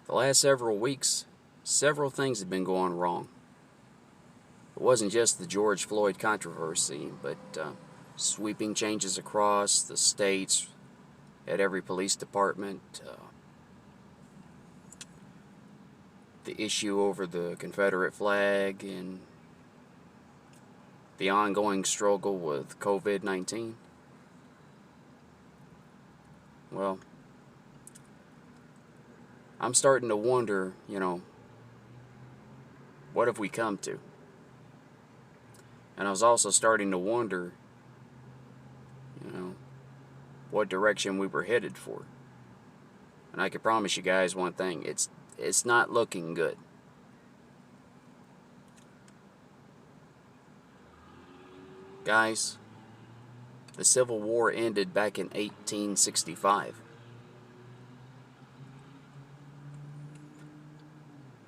The last several weeks, several things have been going wrong. It wasn't just the George Floyd controversy, but sweeping changes across the states at every police department, the issue over the Confederate flag, and the ongoing struggle with COVID-19. Well, I'm starting to wonder, what have we come to? And I was also starting to wonder, what direction we were headed for. And I can promise you guys one thing, it's not looking good. Guys, the Civil War ended back in 1865.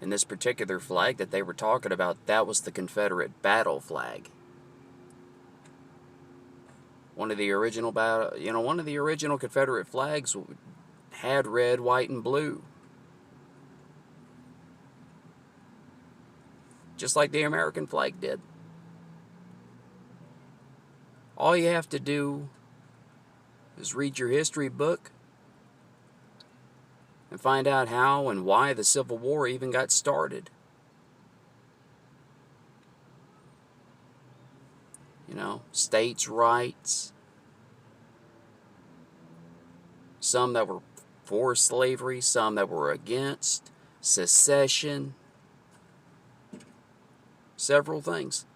And this particular flag that they were talking about, that was the Confederate battle flag. One of the original Confederate flags had red, white, and blue. Just like the American flag did. All you have to do is read your history book and find out how and why the Civil War even got started. States' rights. Some that were for slavery, some that were against, secession, several things.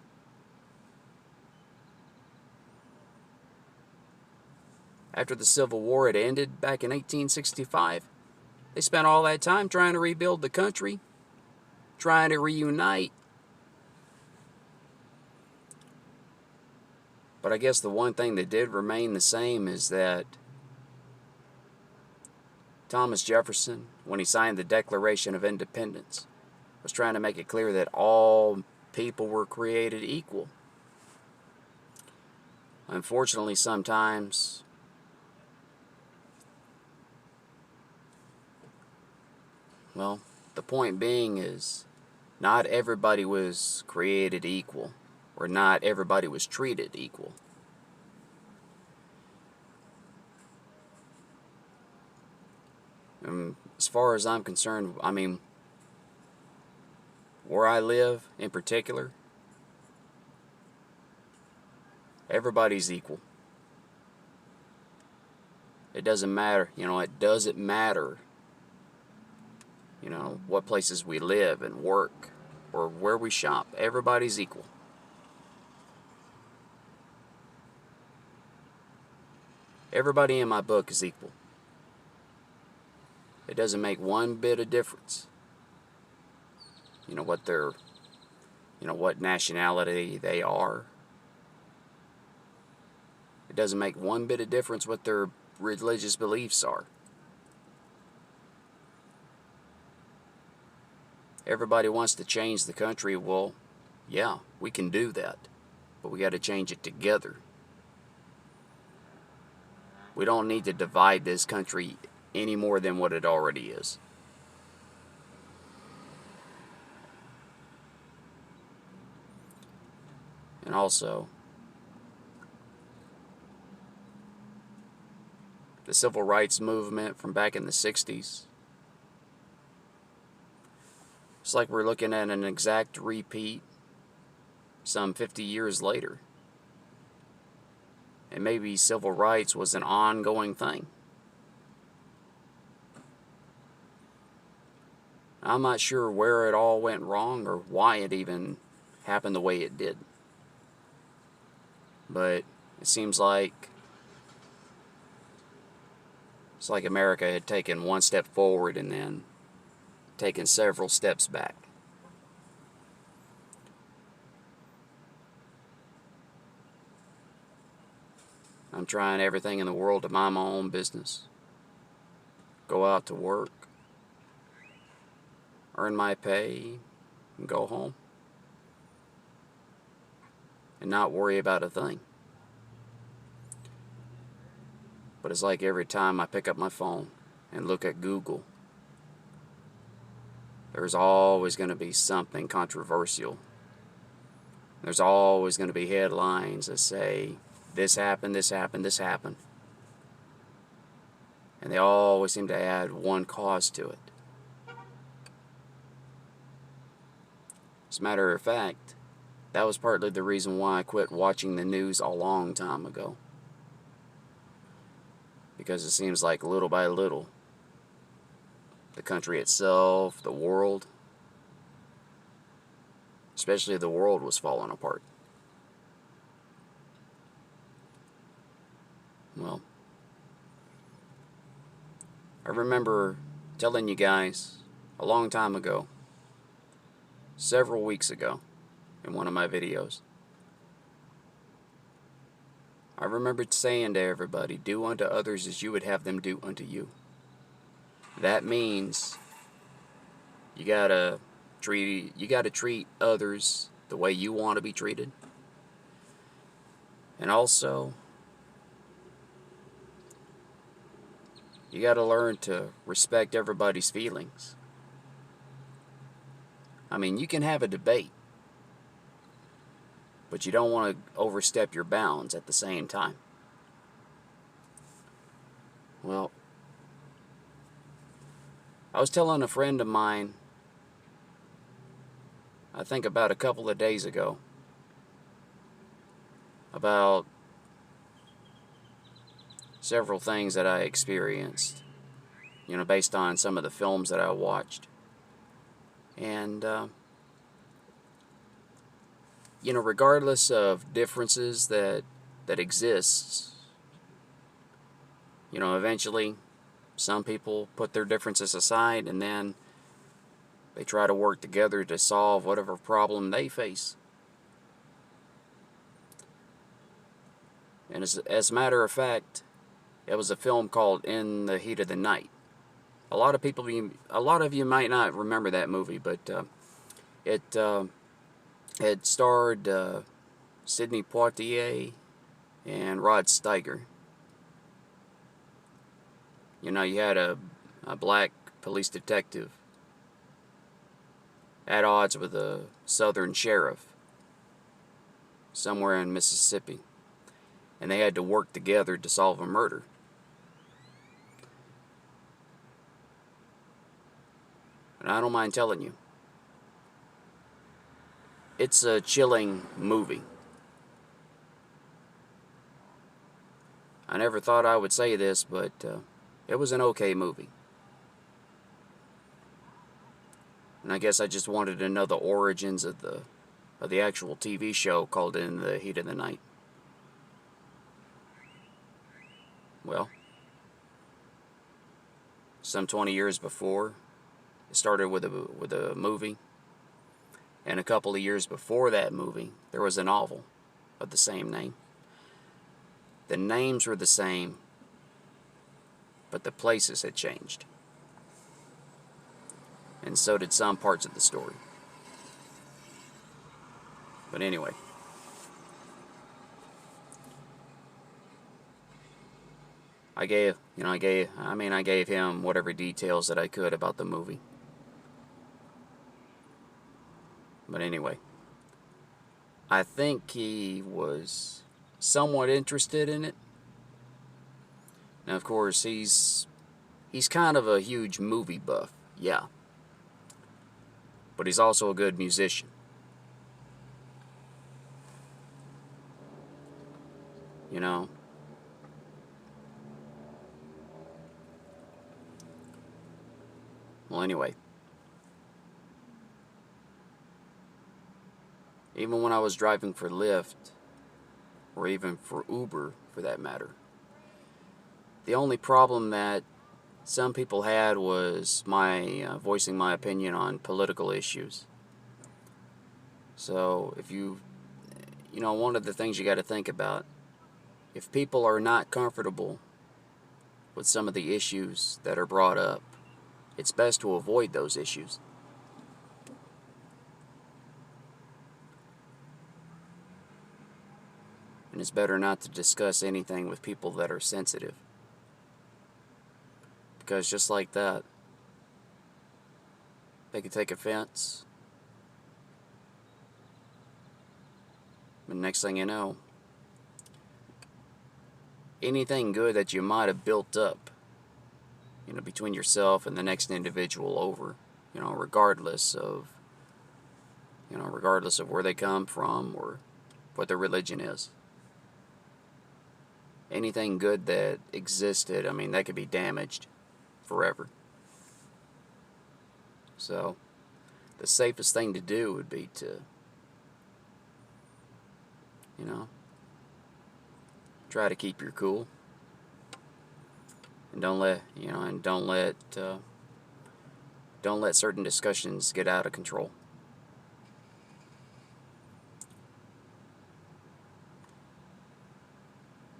After the Civil War had ended back in 1865, they spent all that time trying to rebuild the country, trying to reunite. But I guess the one thing that did remain the same is that Thomas Jefferson, when he signed the Declaration of Independence, was trying to make it clear that all people were created equal. Unfortunately, sometimes the point being is not everybody was created equal, or not everybody was treated equal. And as far as I'm concerned, where I live in particular, everybody's equal. It doesn't matter, what places we live and work or where we shop. Everybody's equal. Everybody in my book is equal. It doesn't make one bit of difference. What nationality they are. It doesn't make one bit of difference what their religious beliefs are. Everybody wants to change the country. Well, yeah, we can do that. But we got to change it together. We don't need to divide this country any more than what it already is. And also, the civil rights movement from back in the 60s. It's like we're looking at an exact repeat some 50 years later. And maybe civil rights was an ongoing thing. I'm not sure where it all went wrong or why it even happened the way it did. But it seems like it's like America had taken one step forward and then taken several steps back. I'm trying everything in the world to mind my own business. Go out to work, earn my pay, and go home. And not worry about a thing. But it's like every time I pick up my phone and look at Google, there's always going to be something controversial. There's always going to be headlines that say, this happened, this happened, this happened. And they always seem to add one cause to it. As a matter of fact, that was partly the reason why I quit watching the news a long time ago. Because it seems like little by little, the country itself, the world, especially the world, was falling apart. Well, I remember telling you guys a long time ago, several weeks ago, in one of my videos, I remembered saying to everybody, do unto others as you would have them do unto you. That means you gotta treat others the way you want to be treated. And also, you gotta learn to respect everybody's feelings. I mean, you can have a debate, but you don't want to overstep your bounds at the same time. Well, I was telling a friend of mine, I think about a couple of days ago, about several things that I experienced, based on some of the films that I watched. And, regardless of differences that exists, eventually some people put their differences aside and then they try to work together to solve whatever problem they face. And as a matter of fact, it was a film called In the Heat of the Night. A lot of you might not remember that movie, but it starred Sidney Poitier and Rod Steiger. You had a black police detective at odds with a southern sheriff somewhere in Mississippi, and they had to work together to solve a murder. And I don't mind telling you, it's a chilling movie. I never thought I would say this, but it was an okay movie. And I guess I just wanted to know the origins of the actual TV show called In the Heat of the Night. Well, some 20 years before, it started with a movie. And a couple of years before that movie, there was a novel of the same name. The names were the same, but the places had changed. And so did some parts of the story. But anyway, I gave him whatever details that I could about the movie. But anyway, I think he was somewhat interested in it. Now, of course, he's kind of a huge movie buff, yeah. But he's also a good musician. Well, anyway. Even when I was driving for Lyft, or even for Uber for that matter, the only problem that some people had was my voicing my opinion on political issues. So if one of the things you got to think about, if people are not comfortable with some of the issues that are brought up, it's best to avoid those issues. And it's better not to discuss anything with people that are sensitive. Because just like that, they could take offense. And next thing you know, anything good that you might have built up, between yourself and the next individual over, regardless of where they come from or what their religion is. Anything good that existed, that could be damaged forever. So, the safest thing to do would be to, try to keep your cool, and don't let certain discussions get out of control.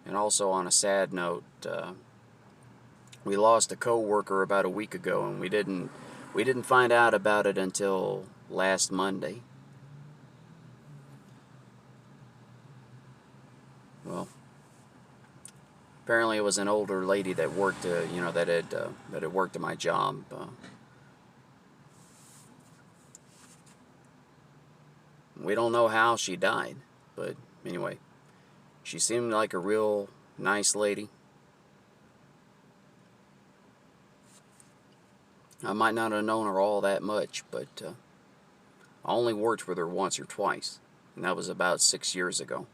And also, on a sad note, we lost a co-worker about a week ago, and we didn't find out about it until last Monday. Well, apparently it was an older lady that worked, that had worked at my job. We don't know how she died, but anyway, she seemed like a real nice lady. I might not have known her all that much, but I only worked with her once or twice, and that was about 6 years ago.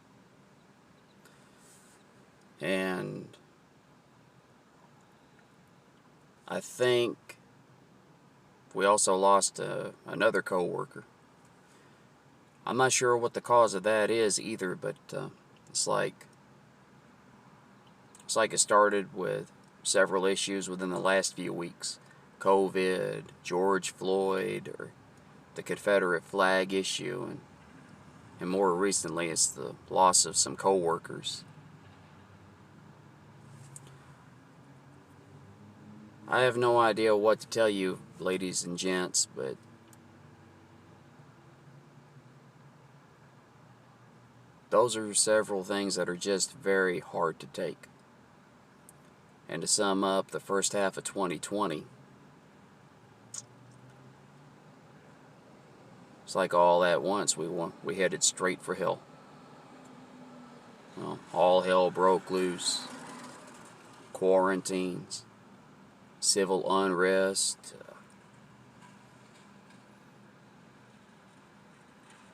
And I think we also lost another co-worker. I'm not sure what the cause of that is either, but it's like it started with several issues within the last few weeks. COVID, George Floyd, or the Confederate flag issue, and more recently it's the loss of some co-workers. I have no idea what to tell you, ladies and gents, but those are several things that are just very hard to take. And to sum up the first half of 2020, it's like all at once we headed straight for hell. Well, all hell broke loose. Quarantines, civil unrest,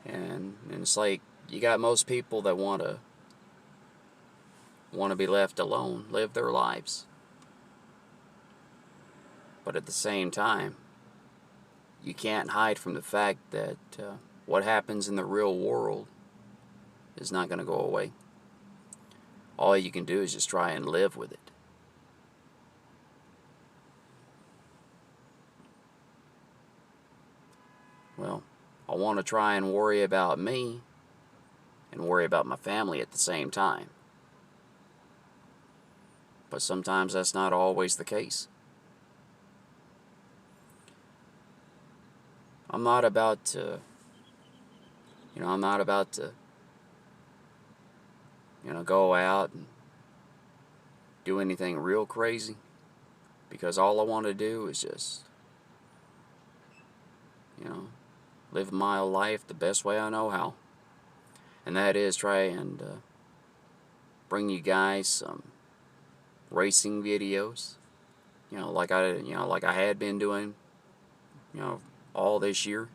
and it's like you got most people that want to be left alone, live their lives. But at the same time, you can't hide from the fact that what happens in the real world is not going to go away. All you can do is just try and live with it. Well, I want to try and worry about me and worry about my family at the same time. But sometimes that's not always the case. I'm not about to go out and do anything real crazy, because all I want to do is just, live my life the best way I know how. And that is try and bring you guys some racing videos, like I had been doing, all this year.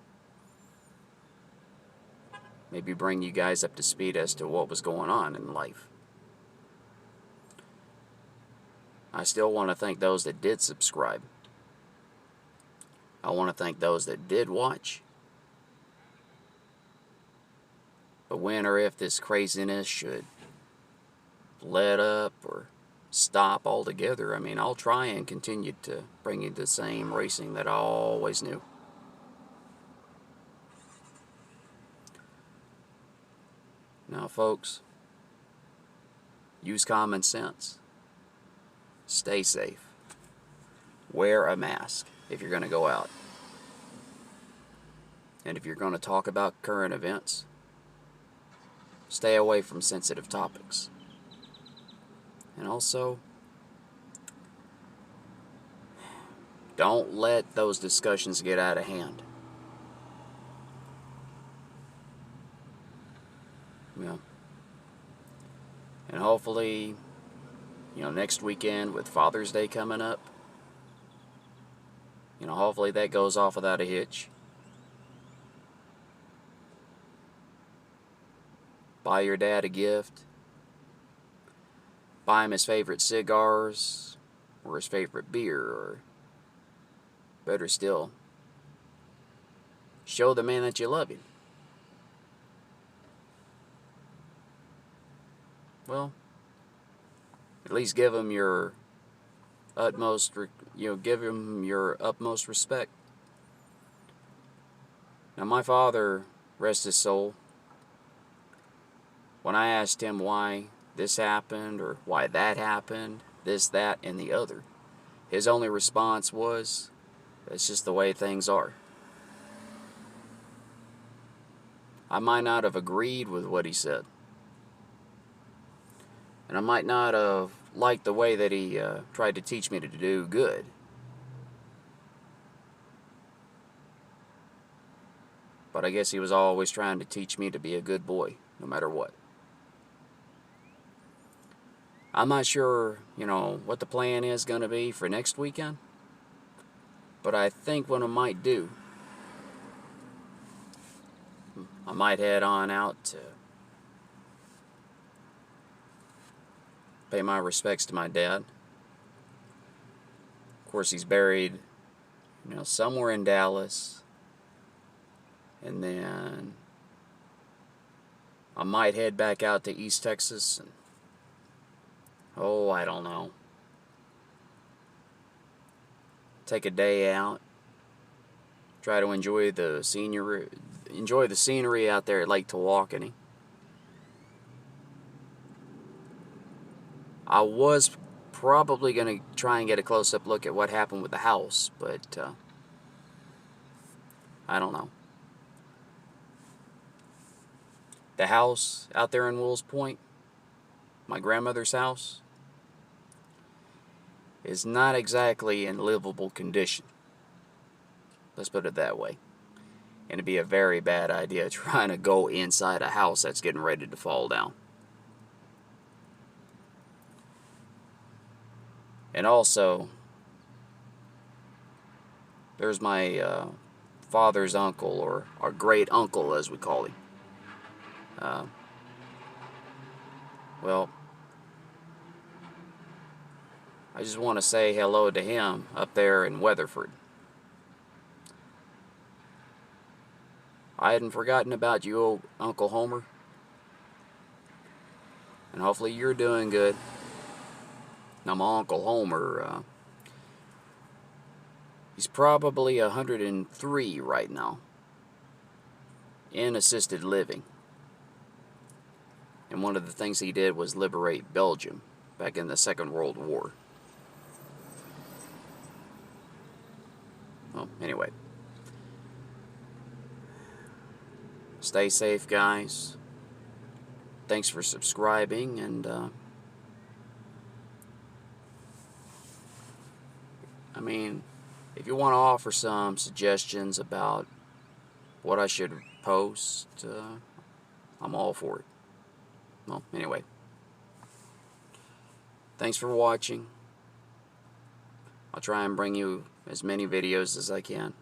Maybe bring you guys up to speed as to what was going on in life. I still want to thank those that did subscribe. I want to thank those that did watch. But when or if this craziness should let up or stop altogether, I'll try and continue to bring you the same racing that I always knew. Now, folks, use common sense. Stay safe. Wear a mask if you're going to go out. And if you're going to talk about current events, stay away from sensitive topics. And also, Don't let those discussions get out of hand. You know, and hopefully, next weekend with Father's Day coming up, hopefully that goes off without a hitch. Buy your dad a gift. Buy him his favorite cigars or his favorite beer, or better still, show the man that you love him. Well, at least give him your utmost, give him your utmost respect. Now, my father, rest his soul, when I asked him why this happened or why that happened, this, that, and the other, his only response was, "It's just the way things are." I might not have agreed with what he said, and I might not have liked the way that he tried to teach me to do good. But I guess he was always trying to teach me to be a good boy, no matter what. I'm not sure, what the plan is going to be for next weekend, but I think what I might do, I might head on out to pay my respects to my dad. Of course, he's buried, somewhere in Dallas. And then I might head back out to East Texas and, I don't know, take a day out, try to enjoy the scenery out there at Lake Tawakoni. I was probably going to try and get a close-up look at what happened with the house, but I don't know. The house out there in Wills Point, my grandmother's house, is not exactly in livable condition. Let's put it that way. And it'd be a very bad idea trying to go inside a house that's getting ready to fall down. And also, there's my father's uncle, or our great uncle as we call him. Well, I just want to say hello to him up there in Weatherford. I hadn't forgotten about you, old Uncle Homer. And hopefully you're doing good. Now, my Uncle Homer, he's probably 103 right now, in assisted living. And one of the things he did was liberate Belgium back in the Second World War. Well, anyway. Stay safe, guys. Thanks for subscribing, and if you want to offer some suggestions about what I should post, I'm all for it. Well, anyway. Thanks for watching. I'll try and bring you as many videos as I can.